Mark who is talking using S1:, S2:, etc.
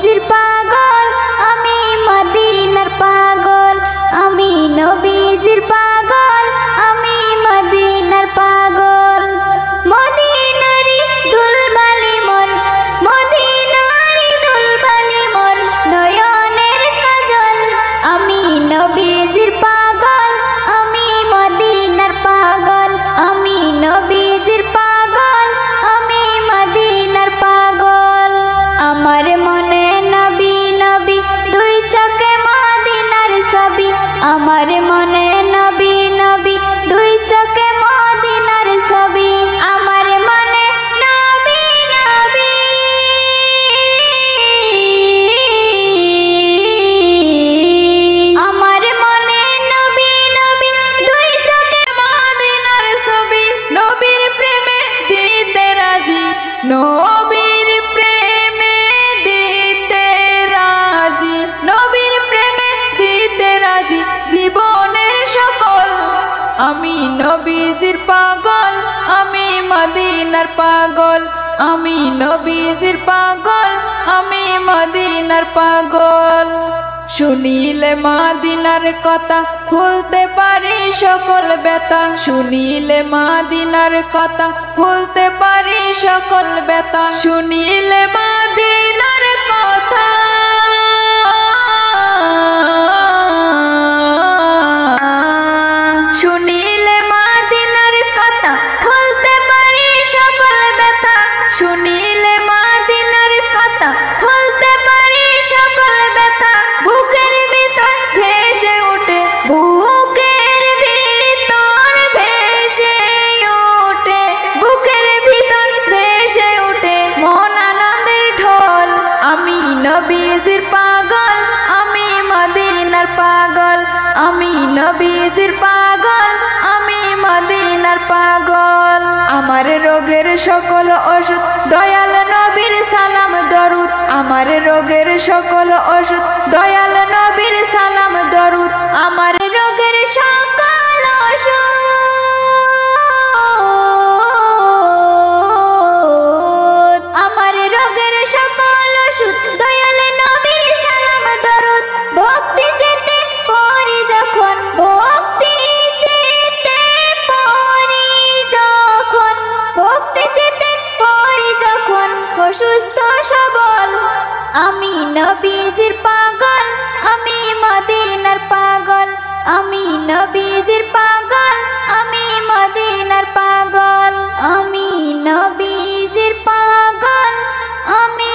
S1: নবীজির পাগল আমি মদিনার পাগল আমি নবীজির পাগল আমি মদিনার পাগল মদিনারি দুলবালি মন মদিনারি দুলবালি মন নয়নের কাজল আমি নবীজির পাগল আমি মদিনার পাগল আমি নবীজির পাগল আমি মদিনার পাগল আমার মনে নবী নবী দুই চোখে মদিনার ছবি আমার মনে নবী নবী দুই চোখে মদিনার ছবি আমার মনে নবী নবী আমার মনে নবী নবী দুই চোখে মদিনার ছবি নবীর প্রেমে দিতে রাজি নবীর প্রেমে দিতে রাজি নবীর প্রেমে দিতে রাজি জীবনের সকল আমি নবীজির পাগল আমি মদিনার পাগল আমি নবীজির পাগল আমি মদিনার পাগল শুনিলে মদিনার কথা ভুলতে পারি সকল ব্যথা শুনিলে মদিনার কথা ভুলতে পারি সকল ব্যথা শুনিলে মদিনার কথা শুনিলে মদিনার কথা ভুলতে পারি সকল ব্যথা শুনিলে মদিনার কথা ভুলতে পারি সকল ব্যথা বুকের ভিতর ভেসে ওঠে বুকের ভিতর ভেসে ওঠে বুকের ভিতর ভেসে ওঠে মন আনন্দের ঢল আমি নবীজির পাগল আমি মদিনার পাগল আমি নবীজির পাগল আমি মদিনার পাগল আমার রোগের সকল ওষুধ দয়াল নবীর সালাম দরুদ আমার রোগের সকল ওষুধ দয়াল নবীর সালাম দরুদ আমার রোগের সকল ওষুধ আমার রোগের সকল ওষুধ দয়াল নবীর সালাম দরুদ ভক্তি যেতে পড়ি যখন ভক্তি যেতে পড়ি যখন ভক্তি যেতে পড়ি যখন অসুস্থ সবল আমি নবীজির পাগল আমি মদিনার পাগল আমি নবীজির পাগল আমি মদিনার পাগল আমি নবীজির পাগল আমি